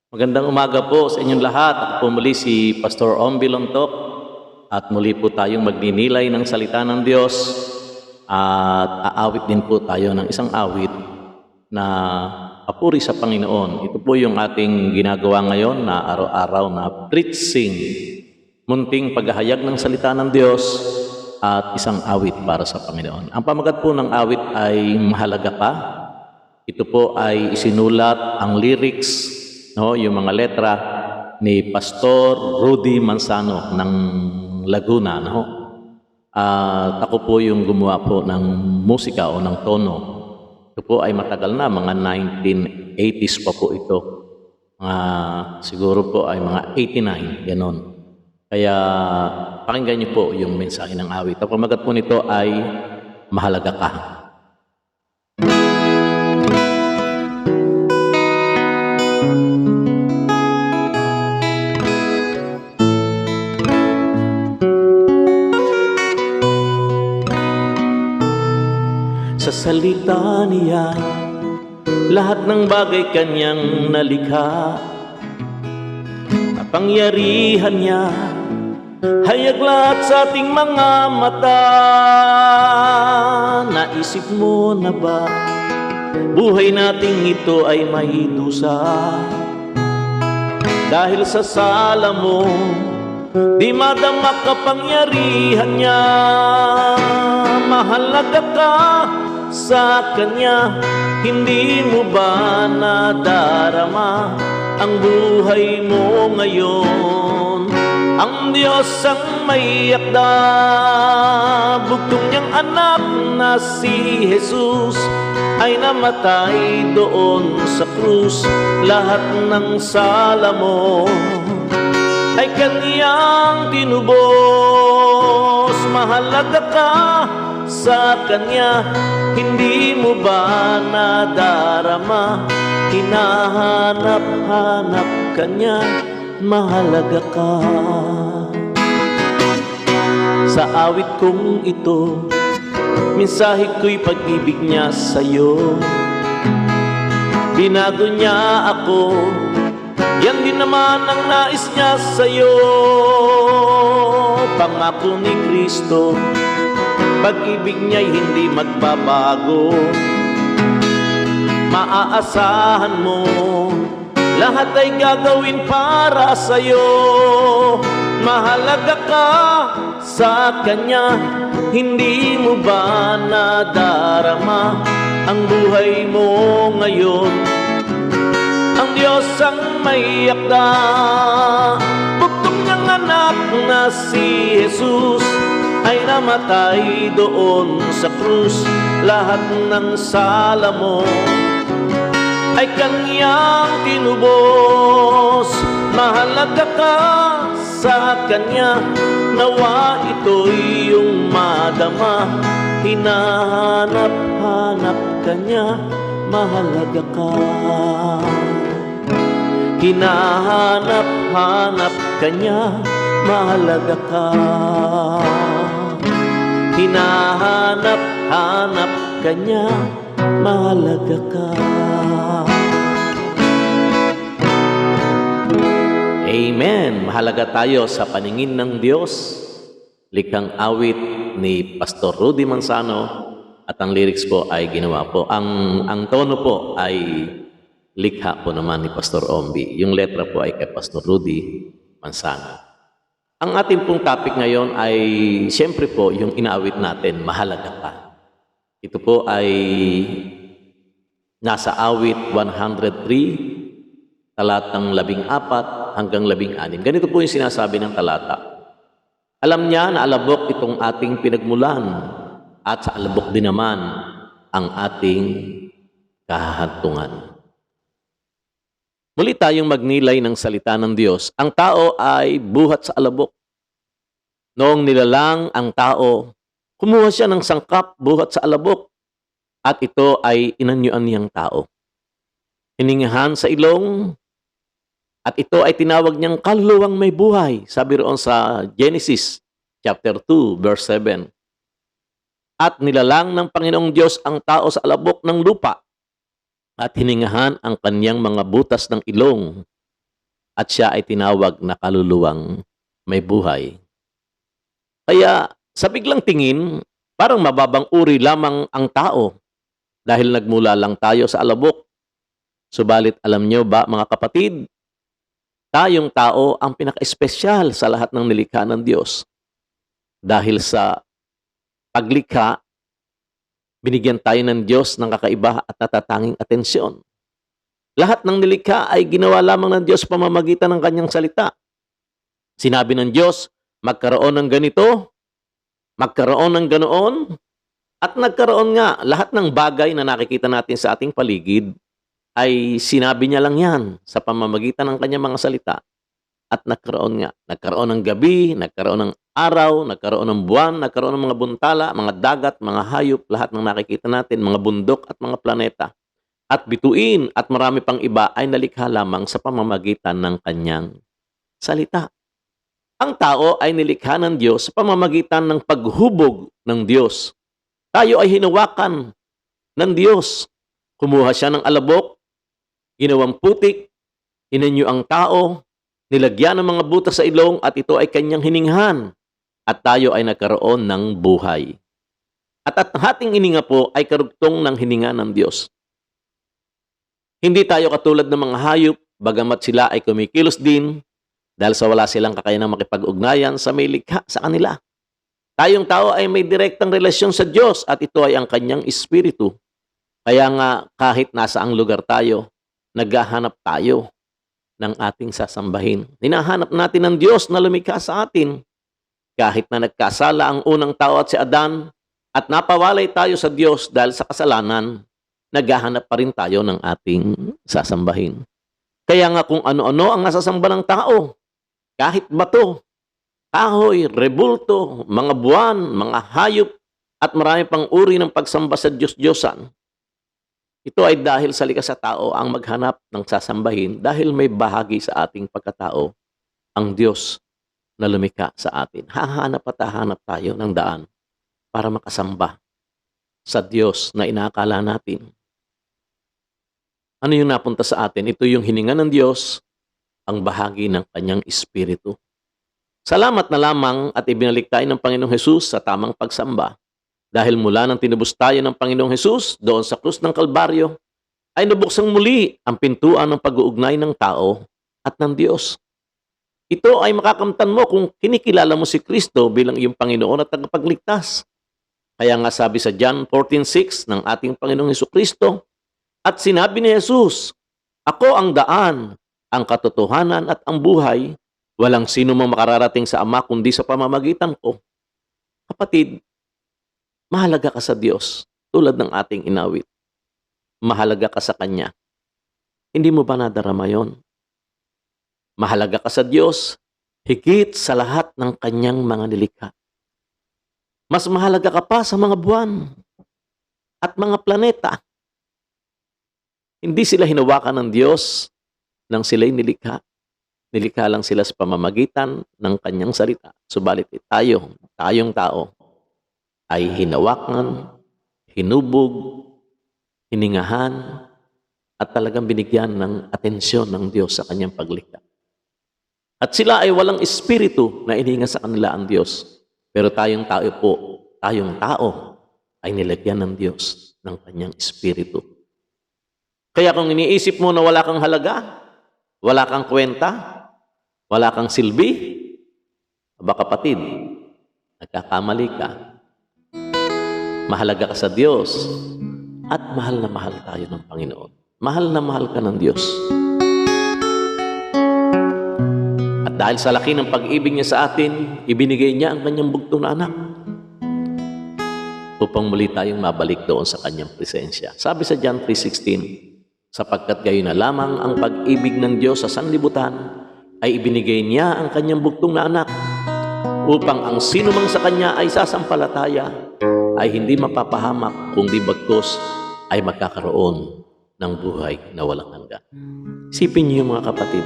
Magandang umaga po sa inyong lahat. Ako po muli si Pastor Ombi Lontok at muli po tayong magninilay ng salita ng Diyos at aawit din po tayo ng isang awit na papuri sa Panginoon. Ito po yung ating ginagawa ngayon na araw-araw na preaching, munting paghahayag ng salita ng Diyos at isang awit para sa Panginoon. Ang pamagat po ng awit ay Mahalaga Ka. Ito po ay isinulat ang lyrics, yung mga letra ni Pastor Rudy Manzano ng Laguna. At ako po yung gumawa po ng musika o ng tono. Ito po ay matagal na, mga 1980s pa po ito. Siguro po ay mga 89, ganon. Kaya pakinggan niyo po yung mensahe ng awit. Ang pamagat po nito ay Mahalaga Ka. Sa salita niya, lahat ng bagay kanyang nalikha. Kapangyarihan niya, hayag lahat sa ating mga mata. Naisip mo na ba, buhay nating ito ay may dusa? Dahil sa sala mo, di madama kapangyarihan niya. Mahalaga ka sa Kanya, hindi mo ba nadarama ang buhay mo ngayon? Ang Diyos ang may akda, bugtong niyang anak na si Jesus ay namatay doon sa krus. Lahat ng sala mo ay Kanyang tinubos. Mahalaga ka sa Kanya, hindi mo ba nadarama? Hinahanap-hanap Kanya, mahalaga ka. Sa awit kong ito, mensahe ko'y pag-ibig niya sa'yo. Binago niya ako, yan din naman ang nais niya sa'yo. Pangako ni Kristo, pag-ibig niya'y hindi magbabago. Maaasahan mo, lahat ay gagawin para sa'yo. Mahalaga ka sa Kanya, hindi mo ba nadarama ang buhay mo ngayon? Ang Diyos ang may akda, bugtong niyang anak na si Jesus ay namatay doon sa krus. Lahat ng sala mo ay Kanyang tinubos. Mahalaga ka sa Kanya, nawa ito'y iyong madama. Hinahanap-hanap Kanya, mahalaga ka. Hinahanap-hanap Kanya, mahalaga ka. Hinahanap-hanap Kanya, mahalaga ka. Amen. Mahalaga tayo sa paningin ng Diyos. Likhang awit ni Pastor Rudy Manzano at ang lyrics po ay ginawa po. Ang tono po ay likha po naman ni Pastor Ombi. Yung letra po ay kay Pastor Rudy Manzano. Ang ating pong topic ngayon ay siyempre po yung inaawit natin, Mahalaga Ka. Ito po ay nasa awit 103, talatang 14 hanggang 16. Ganito po yung sinasabi ng talata. Alam niya na alabok itong ating pinagmulan at sa alabok din naman ang ating kahahantungan. Muli tayong magnilay ng salita ng Diyos. Ang tao ay buhat sa alabok. Noong nilalang ang tao, kumuha siya ng sangkap buhat sa alabok at ito ay inanyuan niyang tao. Hiningahan sa ilong at ito ay tinawag niyang kaluluwang may buhay. Sabi roon sa Genesis chapter 2 verse 7. At nilalang ng Panginoong Diyos ang tao sa alabok ng lupa at hiningahan ang kanyang mga butas ng ilong at siya ay tinawag na kaluluwang may buhay. Kaya sa biglang tingin, parang mababang uri lamang ang tao dahil nagmula lang tayo sa alabok. Subalit alam nyo ba mga kapatid, tayong tao ang pinaka-espesyal sa lahat ng nilikha ng Diyos. Dahil sa paglikha, binigyan tayo ng Diyos ng kakaiba at natatanging atensyon. Lahat ng nilikha ay ginawa lamang ng Diyos pamamagitan ng kanyang salita. Sinabi ng Diyos, magkaroon ng ganito, magkaroon ng ganoon, at nagkaroon nga. Lahat ng bagay na nakikita natin sa ating paligid ay sinabi niya lang yan sa pamamagitan ng kanyang mga salita. At nagkaroon nga. Nagkaroon ng gabi, nagkaroon ng araw, nagkaroon ng buwan, nagkaroon ng mga buntala, mga dagat, mga hayop, lahat ng nakikita natin, mga bundok at mga planeta. At bituin at marami pang iba ay nalikha lamang sa pamamagitan ng kanyang salita. Ang tao ay nilikha ng Diyos sa pamamagitan ng paghubog ng Diyos. Tayo ay hinawakan ng Diyos. Kumuha siya ng alabok, ginawang putik, inanyo ang tao, nilagyan ng mga butas sa ilong at ito ay kanyang hininghan. At tayo ay nagkaroon ng buhay. At ating hininga po ay karugtong ng hininga ng Diyos. Hindi tayo katulad ng mga hayop, bagamat sila ay kumikilos din dahil sa wala silang kakayanang makipag-ugnayan sa may likha sa kanila. Tayong tao ay may direktang relasyon sa Diyos at ito ay ang kanyang espiritu. Kaya nga kahit nasa ang lugar tayo, naghahanap tayo ng ating sasambahin. Hinahanap natin ang Diyos na lumikha sa atin. Kahit na nagkasala ang unang tao at si Adan at napawalay tayo sa Diyos dahil sa kasalanan, naghahanap pa rin tayo ng ating sasambahin. Kaya nga kung ano-ano ang nasasamba ng tao, kahit bato, kahoy, rebulto, mga buwan, mga hayop, at marami pang uri ng pagsamba sa Diyos-Diyosan, ito ay dahil sa likas sa tao ang maghanap ng sasambahin dahil may bahagi sa ating pagkatao ang Diyos na lumikha sa atin. Hahanap at hahanap tayo ng daan para makasamba sa Diyos na inaakala natin. Ano yung napunta sa atin? Ito yung hininga ng Diyos, ang bahagi ng kanyang espiritu. Salamat na lamang at ibinalik tayo ng Panginoong Hesus sa tamang pagsamba. Dahil mula nang tinubos tayo ng Panginoong Hesus doon sa krus ng Kalbaryo, ay nabuksang muli ang pintuan ng pag-uugnay ng tao at ng Diyos. Ito ay makakamtan mo kung kinikilala mo si Kristo bilang iyong Panginoon at tagapagligtas. Kaya nga sabi sa John 14:6 ng ating Panginoong Hesukristo, at sinabi ni Jesus, ako ang daan, ang katotohanan at ang buhay, walang sino mang makararating sa Ama kundi sa pamamagitan ko. Kapatid, mahalaga ka sa Diyos tulad ng ating inawit. Mahalaga ka sa Kanya. Hindi mo ba nadarama yon? Mahalaga ka sa Diyos higit sa lahat ng Kanyang mga nilikha. Mas mahalaga ka pa sa mga buwan at mga planeta. Hindi sila hinawakan ng Diyos nang sila'y nilikha. Nilikha lang sila sa pamamagitan ng kanyang salita. Subalit tayong tao, ay hinawakan, hinubog, hiningahan, at talagang binigyan ng atensyon ng Diyos sa kanyang paglikha. At sila ay walang espiritu na inihinga sa kanila ang Diyos. Pero tayong tao ay nilagyan ng Diyos ng kanyang espiritu. Kaya kung iniisip mo na wala kang halaga, wala kang kwenta, wala kang silbi, aba kapatid, nagkakamali ka. Mahalaga ka sa Diyos at mahal na mahal tayo ng Panginoon. Mahal na mahal ka ng Diyos. At dahil sa laki ng pag-ibig niya sa atin, ibinigay niya ang kanyang bugtong na anak upang muli tayong mabalik doon sa kanyang presensya. Sabi sa John 3:16, sapagkat gayon na lamang ang pag-ibig ng Diyos sa sanlibutan, ay ibinigay niya ang kanyang bugtong na anak upang ang sino mang sa kanya ay sasampalataya ay hindi mapapahamak kundi bagkus ay magkakaroon ng buhay na walang hanggan. Isipin niyo mga kapatid,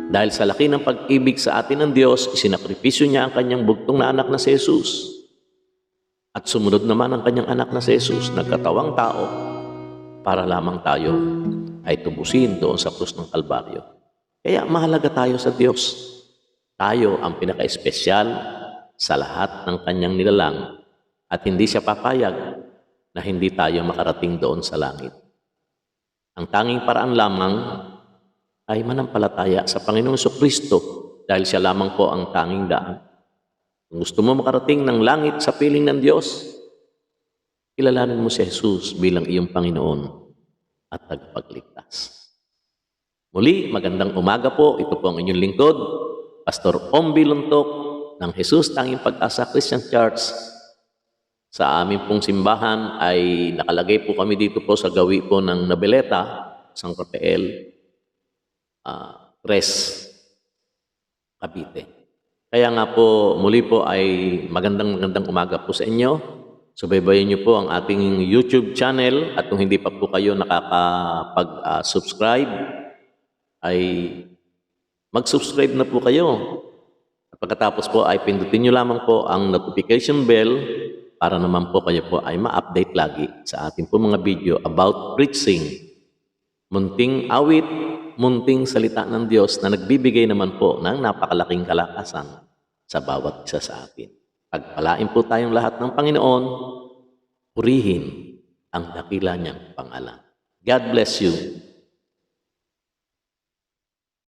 dahil sa laki ng pag-ibig sa atin ng Diyos, isinakripisyo niya ang kanyang bugtong na anak na si Jesus. At sumunod naman ang kanyang anak na si Jesus, nagkatawang tao, para lamang tayo ay tubusin doon sa krus ng Kalbaryo. Kaya mahalaga tayo sa Diyos. Tayo ang pinaka-espesyal sa lahat ng kanyang nilalang at hindi siya papayag na hindi tayo makarating doon sa langit. Ang tanging paraan lamang ay manampalataya sa Panginoong Jesucristo dahil siya lamang po ang tanging daan. Kung gusto mo makarating ng langit sa piling ng Diyos, kilalanin mo si Jesus bilang iyong Panginoon at tagapagligtas. Muli, magandang umaga po. Ito po ang inyong lingkod, Pastor Ombi Luntok ng Jesus Tanging Pag-asa Christian Church. Sa amin pong simbahan ay nakalagay po kami dito po sa gawi po ng Nobeleta, San Rafael, Tres, Cavite. Kaya nga po, muli po ay magandang umaga po sa inyo. Subaybayan niyo po ang ating YouTube channel at kung hindi pa po kayo nakakapag-subscribe, ay mag-subscribe na po kayo. At pagkatapos po ay pindutin niyo lamang po ang notification bell para naman po kayo po ay ma-update lagi sa ating po mga video about preaching. Munting awit, munting salita ng Diyos na nagbibigay naman po ng napakalaking kalakasan sa bawat isa sa atin. Pagpalain po tayong lahat ng Panginoon, purihin ang dakila niyang pangalan. God bless you.